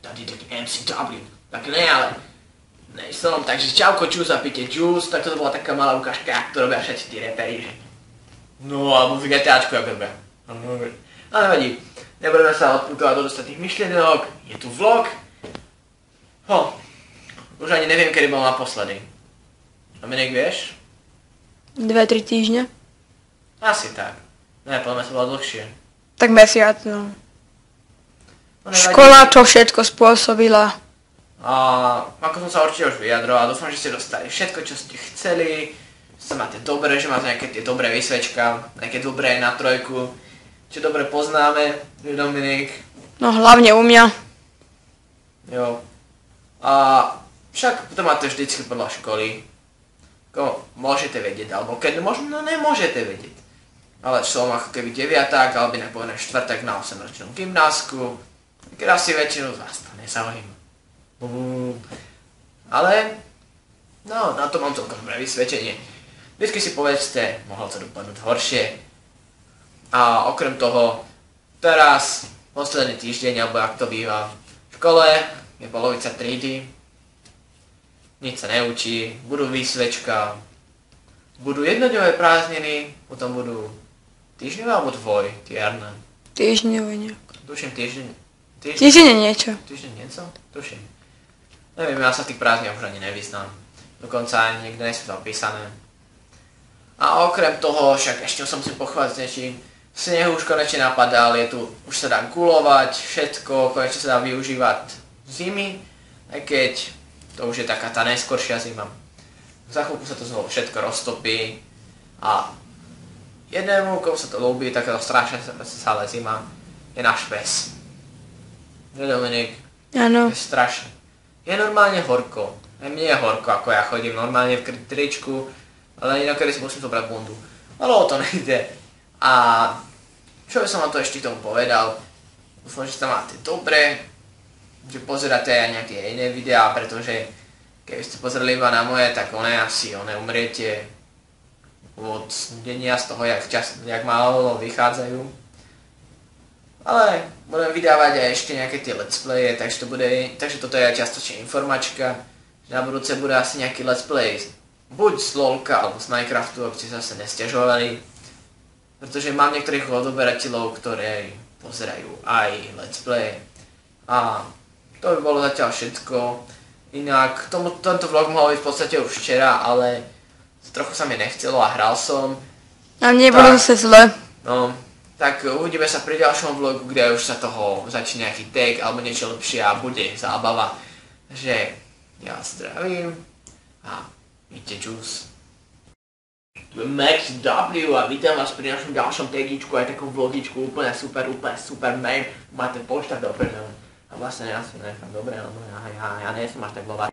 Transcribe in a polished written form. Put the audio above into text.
tady taký MCW. Tak ne, ale nej som, takže čauko, čus a pite juice, tak toto bola taká malá ukážka, jak to robia všetci tí reperi, že no, alebo v GTAčku, jak robia. Ale nevadí, nebudeme sa odpútovať do ostatných myšlienok, je tu vlog. Už ani neviem, kedy bol naposledy. Dominik, vieš? 2-3 týždne. Asi tak. Ne, podľa mňa to bolo dlhšie. Tak mesiac, no. No nevadí. Škola to všetko spôsobila. A ako som sa určite už vyjadroval, dúfam, že ste dostali všetko, čo ste chceli, že sa máte dobre, že máte nejaké tie dobré vysvečka, nejaké dobré na trojku, čo dobre poznáme, že Dominik. No hlavne u mňa. Jo. A však to máte vždycky podľa školy. Môžete vedieť, alebo keď možno nemôžete vedieť. Ale som ako keby deviaták, alebo inak povedané štvrták na 8-ročnom gymnázku, keď asi väčšinu z vás to nezaujíma. Ale, no, na to mám celkom dobré vysvedčenie. Vždycky si povedzte, mohlo to dopadnúť horšie. A okrem toho, teraz, posledný týždeň, alebo ak to býva v škole, je polovica triedy, nič sa neučí, budú výsvečka, budú jednodňové prázdniny, potom budú týždňové alebo tierne. Týždňové nejak. Tuším týždeň niečo. Týždeň niečo? Tuším. Neviem, ja sa v tých prázdniach už ani nevyznám. Dokonca ani niekde nie sú zapísané. A okrem toho, však ešte som si pochváliť s niečím, snehu už konečne napadal, je tu, už sa dá gulovať, všetko, konečne sa dá využívať zimy, aj keď to už je taká tá najskoršia zima. Za chvíľku sa to znovu všetko roztopí a jednému, komu sa to ľúbi, takáto strašná celá zima, je náš pes. Že Dominik? Áno. Je strašné. Je normálne horko. Aj mne je horko, ako ja chodím normálne v tričku, ale inokedy si musím zobrať bundu. Ale o to nejde. A čo by som vám to ešte k tomu povedal? Dúfam, že sa máte dobre, že pozeráte aj nejaké iné videá, pretože keby ste pozreli iba na moje, tak asi umriete od denia z toho, jak málo vychádzajú. Ale budem vydávať aj ešte nejaké tie let's playe, takže toto je aj čiastočne informačka. Na budúce bude asi nejaký let's play, buď z LOLka alebo z Minecraftu, ak ste zase nesťažovali. Pretože mám niektorých odoberateľov, ktorí pozerajú aj let's play. A to by bolo zatiaľ všetko. Inak tento vlog mohol byť v podstate už včera, ale trochu sa mi nechcelo a hral som. A nebolo zase zle. No, tak uvidíme sa pri ďalšom vlogu, kde už sa toho začne nejaký tag alebo niečo lepšie a bude zábava. Takže ja vás zdravím a píte juice. Tu je Max W a vítam vás pri našom ďalšom tagičku, aj takom vlogičku, úplne super meme. Máte pošta do prdele. A vlastne ja si nechám dobre, lebo ja nie som až tak blbá.